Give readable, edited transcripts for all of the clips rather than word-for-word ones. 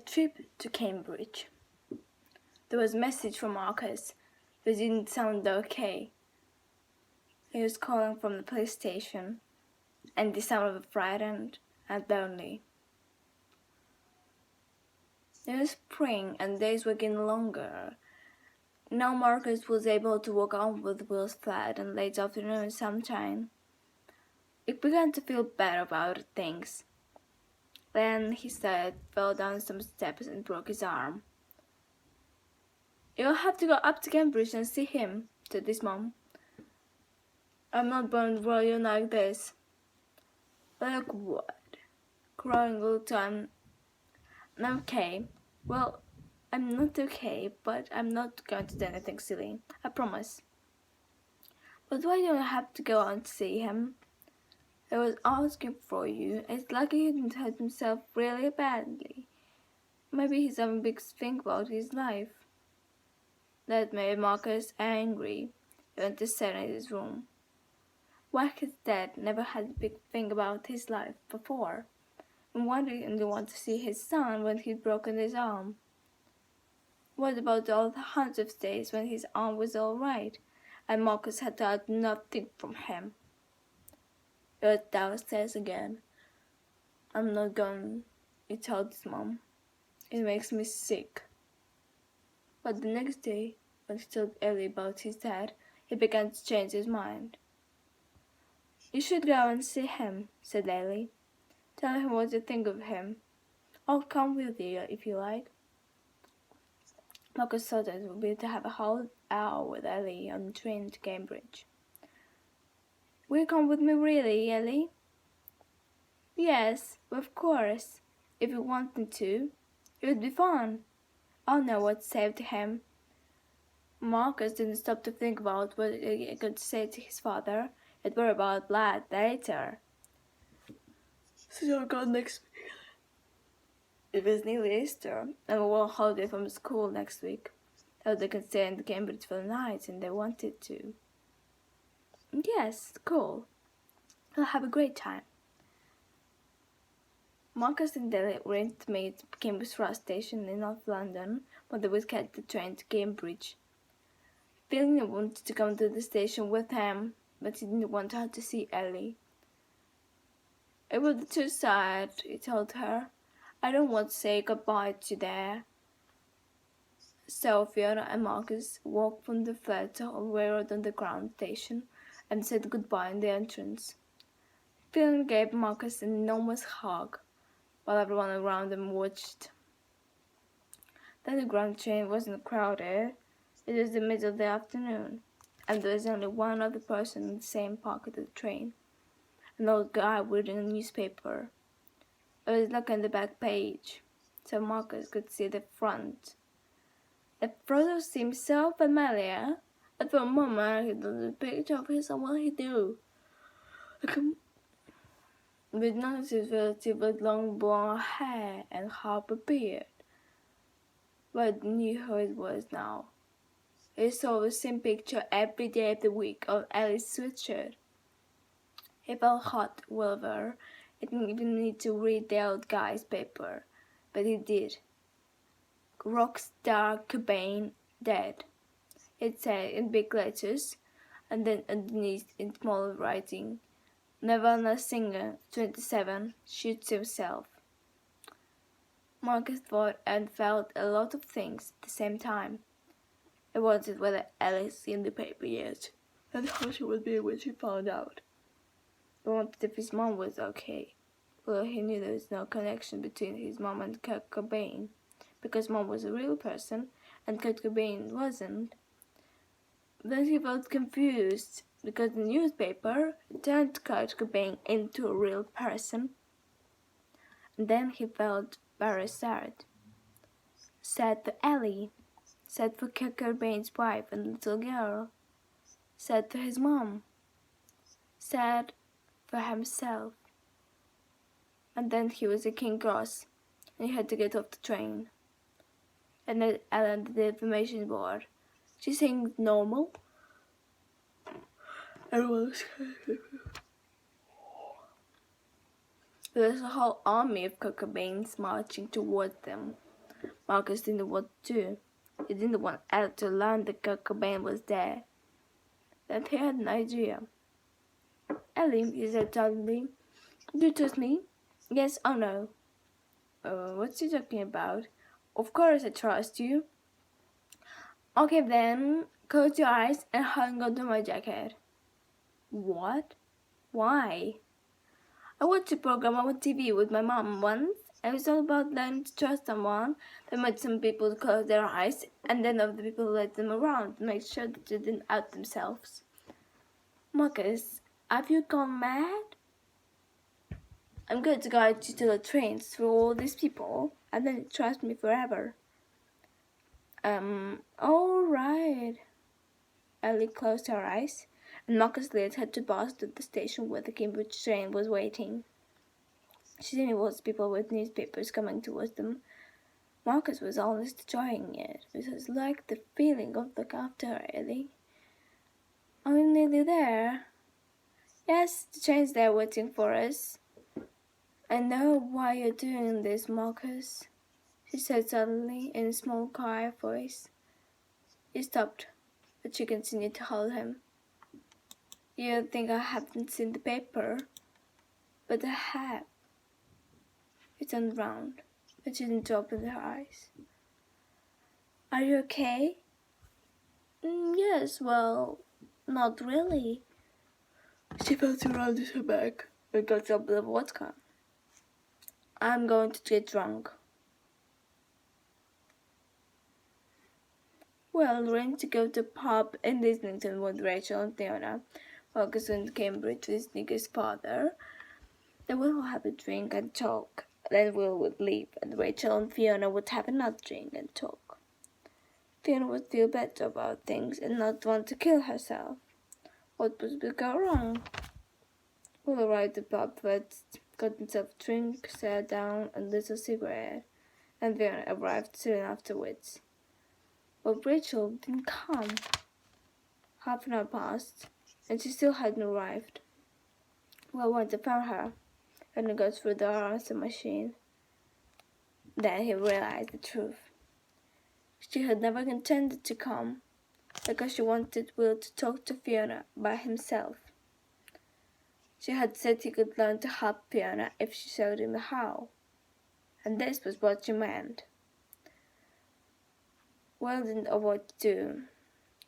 trip to Cambridge. There was a message from Marcus, but it didn't sound okay. He was calling from the police station, and he sounded frightened and lonely. It was spring, and days were getting longer. Now Marcus was able to walk on with wheels flat and late afternoon sunshine. He began to feel better about things. Then he fell down some steps and broke his arm. "You'll have to go up to Cambridge and see him," said his mom. "I'm not born to you like this." "Like what?" Crying all the time. "I'm okay." "Well, I'm not okay, but I'm not going to do anything silly. I promise." "But why do I have to go and see him?" "I was asking for you. It's lucky he didn't hurt himself really badly. Maybe he's having a big think about his life." That made Marcus angry. He went to sit in his room. Why his dad never had a big thing about his life before, and why didn't he want to see his son when he'd broken his arm? What about all the hundreds of days when his arm was all right, and Marcus had heard nothing from him? He was downstairs again. "I'm not going," he told his mom. "It makes me sick." But the next day, when he told Ellie about his dad, he began to change his mind. "You should go and see him," said Ellie. "Tell him what you think of him. I'll come with you if you like." Marcus thought it would be to have a whole hour with Ellie on the train to Cambridge. "Will you come with me really, Ellie?" "Yes, of course, if you want me to. It would be fun. I'll know what to say to him." Marcus didn't stop to think about what he could say to his father. He'd worry about that later. So you'll go next week. It was nearly Easter, and we were on holiday from school next week. So they could stay in Cambridge for the night, and they wanted to. "Yes, cool. We'll have a great time." Marcus and Ellie went to meet at Cambridge Road Station in North London when they would catch the train to Cambridge. Feeling he wanted to come to the station with him, but he didn't want her to see Ellie. "It would be too sad," he told her. "I don't want to say goodbye to you there." So Fiona and Marcus walked from the flat to a railroad underground station and said goodbye in the entrance. Fiona gave Marcus an enormous hug, while everyone around them watched. The underground train wasn't crowded. It was the middle of the afternoon, and there was only one other person in the same pocket of the train, an old guy reading a newspaper. It was looking at the back page, so Marcus could see the front. The photo seemed so familiar, and for a moment he thought the picture of someone he knew. With noticed his relative with long blonde hair and half a beard. But he knew who it was now. He saw the same picture every day of the week on Ellie's sweatshirt. He felt hot, however. He didn't even need to read the old guy's paper, but he did. "Rockstar Cobain dead," it said in big letters, and then underneath in small writing, "Nirvana singer, 27, shoots himself." Marcus thought and felt a lot of things at the same time. He wondered whether Ellie had seen the paper yet, and how she would be when she found out. He wondered if his mom was okay, although he knew there was no connection between his mom and Kurt Cobain, because mom was a real person and Kurt Cobain wasn't. Then he felt confused, because the newspaper turned Kurt Cobain into a real person. And then he felt very sad. Sad for Ellie, sad for Kurt Cobain's wife and little girl, sad for his mom, sad for himself. And then he was at King Cross, and he had to get off the train. And then Ellen did the information board. "She seems normal." Everyone was There was a whole army of Kurt Cobains marching toward them. Marcus didn't know what to do. He didn't want Ellie to learn that Kurt Cobain was there. Then he had an idea. Ellie, he said suddenly, do you trust me? Yes or no? What's he talking about? Of course I trust you. Okay then, close your eyes and hang onto my jacket. What? Why? I watched a program on TV with my mom once. It was all about learning to trust someone. They made some people close their eyes, and then other people let them around to make sure that they didn't out themselves. Marcus, have you gone mad? I'm going to guide you to the trains through all these people, and then trust me forever. Alright. Ellie closed her eyes, and Marcus led her to bus to the station where the Cambridge train was waiting. She didn't watch people with newspapers coming towards them. Marcus was almost enjoying it. It was like the feeling of look after her, Ellie. Are we nearly there? Yes, the train's there waiting for us. I know why you're doing this, Marcus, she said suddenly in a small, quiet voice. He stopped, but she continued to hold him. You think I haven't seen the paper? But I have. He turned round, but she didn't open her eyes. Are you okay? Yes, well, not really. She felt around her back and got a bottle of vodka. I'm going to get drunk. Well, arranged to go to a pub in Islington with Rachel and Fiona. Marcus went to Cambridge with Nick's father. They would all have a drink and talk. Then Will would leave, and Rachel and Fiona would have another drink and talk. Fiona would feel better about things and not want to kill herself. What would go wrong? Will arrived at the pub, got himself a drink, sat down, and lit a cigarette, and Fiona arrived soon afterwards. But Rachel didn't come. Half an hour passed, and she still hadn't arrived. Will went and found her, and got through the answer machine. Then he realized the truth. She had never intended to come, because she wanted Will to talk to Fiona by himself. She had said he could learn to help Fiona if she showed him how, and this was what she meant. Will didn't know what to do.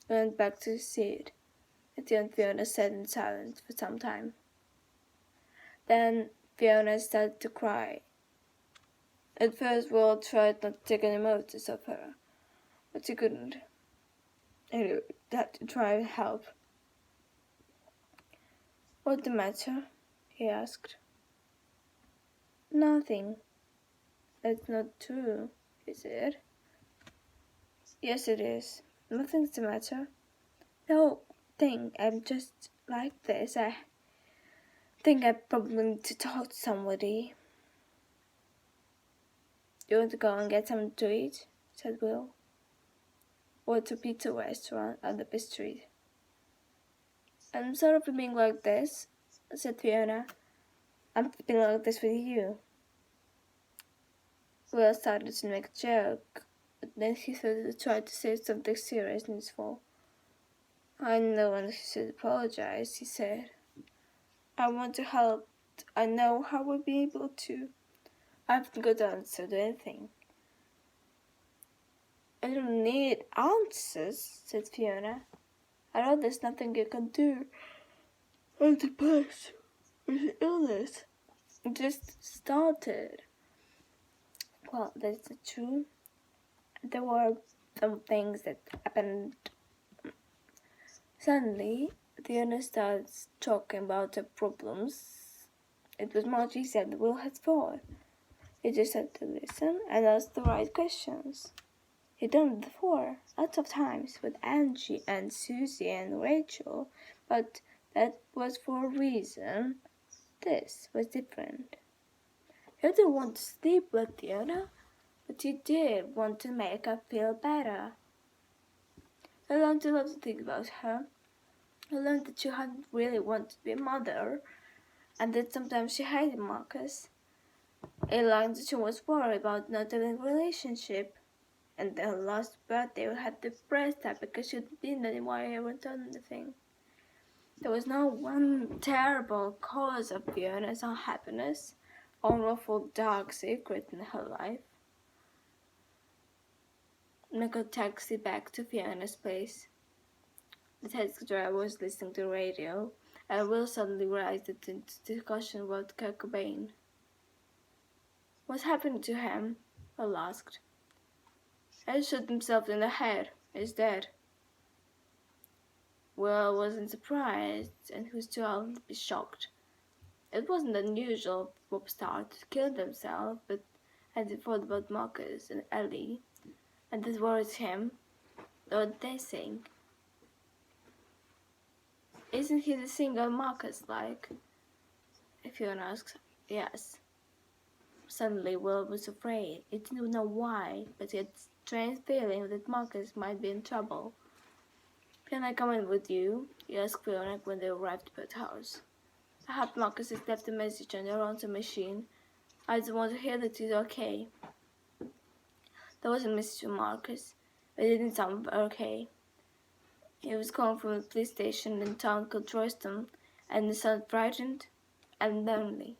He went back to his seat. And Fiona sat in silence for some time. Then Fiona started to cry. At first Will tried not to take any notice of her, but she couldn't. He had to try and help. What's the matter? He asked. Nothing. That's not true, is it? Yes, it is. Nothing's the matter. No, think I'm just like this. I think I probably need to talk to somebody. You want to go and get something to eat? Said Will. Or to a pizza restaurant on the street. I'm sort of being like this, said Fiona. I'm being like this with you. Will started to make a joke, but then he started to try to say something serious and useful. I know when he should apologize, he said. I want to help. I know how we'll be able to. I haven't got the answer to anything. I don't need answers, said Fiona. I know there's nothing you can do. I'm depressed with the illness. It just started. Well, that's true. There were some things that happened. Suddenly, Fiona starts talking about her problems. It was much easier than Will had thought. He just had to listen and ask the right questions. He'd done it before, lots of times, with Angie and Susie and Rachel, but that was for a reason. This was different. He didn't want to sleep with Fiona, but he did want to make her feel better. He learned a lot of things about her. He learned that she hadn't really wanted to be a mother, and that sometimes she hated Marcus. He learned that she was worried about not having a relationship. And their last birthday had depressed her because she didn't anymore ever done anything. There was no one terrible cause of Fiona's unhappiness, or awful dark secret in her life. Make a taxi back to Fiona's place. The taxi driver was listening to the radio, and Will suddenly realized that the discussion about Kurt Cobain. What's happened to him? Will asked. He shot himself in the head. He's dead. Will wasn't surprised, and he was too old to be shocked. It wasn't unusual for pop stars to kill themselves, but as he thought about Marcus and Ellie, and that worried him, what they think. Isn't he the singer Marcus like? If you ask, yes. Suddenly Will was afraid. He didn't know why, but he had a strange feeling that Marcus might be in trouble. Can I come in with you? He asked Fiona when they arrived at the house. I hope Marcus has left a message on your answer machine. I just want to hear that he's okay. There was a message from Marcus, but it didn't sound okay. He was calling from a police station in a town called Royston, and he sounded frightened and lonely.